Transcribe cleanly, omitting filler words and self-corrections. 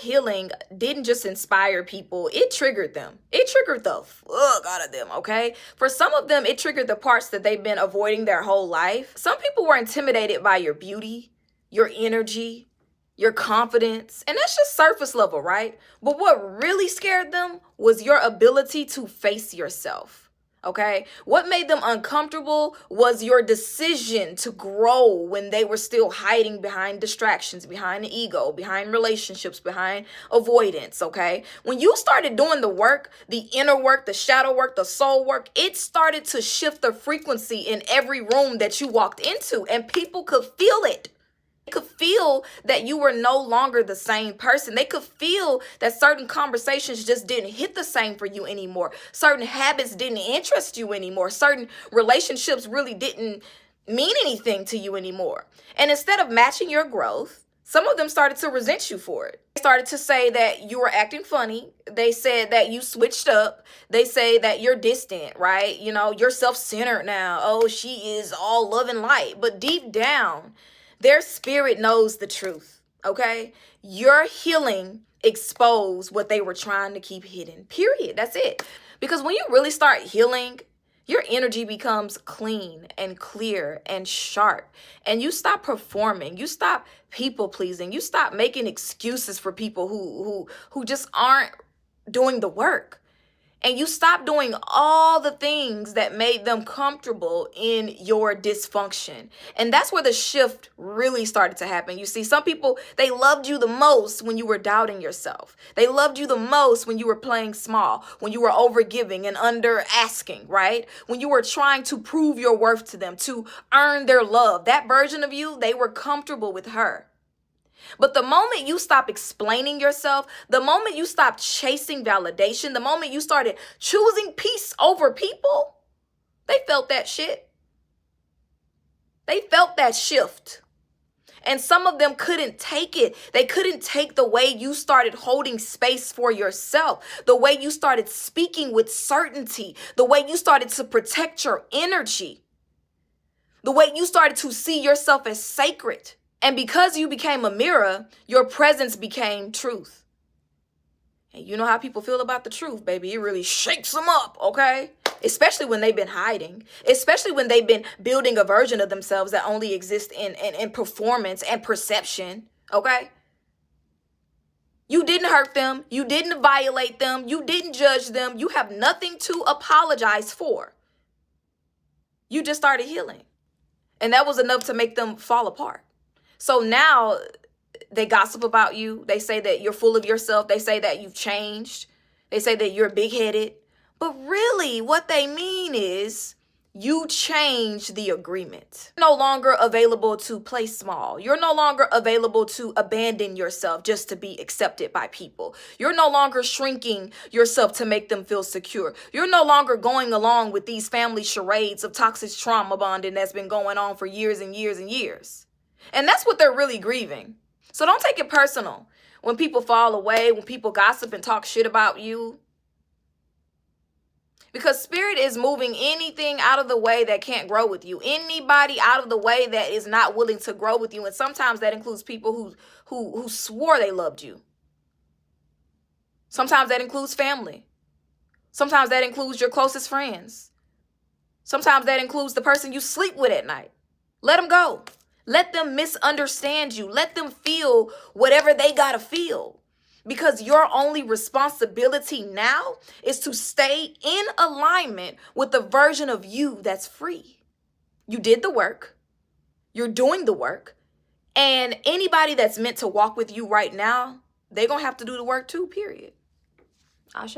healing didn't just inspire people, it triggered them. It triggered the fuck out of them, okay? For some of them, it triggered the parts that they've been avoiding their whole life. Some people were intimidated by your beauty, your energy, your confidence, and that's just surface level, right? But what really scared them was your ability to face yourself. Okay, what made them uncomfortable was your decision to grow when they were still hiding behind distractions, behind the ego, behind relationships, behind avoidance. Okay, when you started doing the work, the inner work, the shadow work, the soul work, it started to shift the frequency in every room that you walked into, and people could feel it. They could feel that you were no longer the same person. They could feel that certain conversations just didn't hit the same for you anymore. Certain habits didn't interest you anymore. Certain relationships really didn't mean anything to you anymore. And instead of matching your growth, some of them started to resent you for it. They started to say that you were acting funny. They said that you switched up. They say that you're distant, right? You know, you're self-centered now. Oh, she is all love and light. But deep down, their spirit knows the truth, okay? Your healing exposed what they were trying to keep hidden, period. That's it. Because when you really start healing, your energy becomes clean and clear and sharp. And you stop performing. You stop people pleasing. You stop making excuses for people who just aren't doing the work. And you stop doing all the things that made them comfortable in your dysfunction. And that's where the shift really started to happen. You see, some people, they loved you the most when you were doubting yourself. They loved you the most when you were playing small, when you were overgiving and under asking, right? When you were trying to prove your worth to them, to earn their love. That version of you, they were comfortable with her. But the moment you stop explaining yourself, the moment you stop chasing validation, the moment you started choosing peace over people, they felt that shit. They felt that shift. And some of them couldn't take it. They couldn't take the way you started holding space for yourself, the way you started speaking with certainty, the way you started to protect your energy, the way you started to see yourself as sacred. And because you became a mirror, your presence became truth. And you know how people feel about the truth, baby. It really shakes them up, okay? Especially when they've been hiding. Especially when they've been building a version of themselves that only exists in performance and perception, okay? You didn't hurt them. You didn't violate them. You didn't judge them. You have nothing to apologize for. You just started healing. And that was enough to make them fall apart. So now they gossip about you. They say that you're full of yourself. They say that you've changed. They say that you're big-headed. But really what they mean is you changed the agreement. You're no longer available to play small. You're no longer available to abandon yourself just to be accepted by people. You're no longer shrinking yourself to make them feel secure. You're no longer going along with these family charades of toxic trauma bonding that's been going on for years and years and years. And that's what they're really grieving. So don't take it personal when people fall away, when people gossip and talk shit about you. Because spirit is moving anything out of the way that can't grow with you. Anybody out of the way that is not willing to grow with you. And sometimes that includes people who swore they loved you. Sometimes that includes family. Sometimes that includes your closest friends. Sometimes that includes the person you sleep with at night. Let them go. Let them misunderstand you. Let them feel whatever they gotta feel. Because your only responsibility now is to stay in alignment with the version of you that's free. You did the work. You're doing the work. And anybody that's meant to walk with you right now, they're gonna have to do the work too, period. Ashe.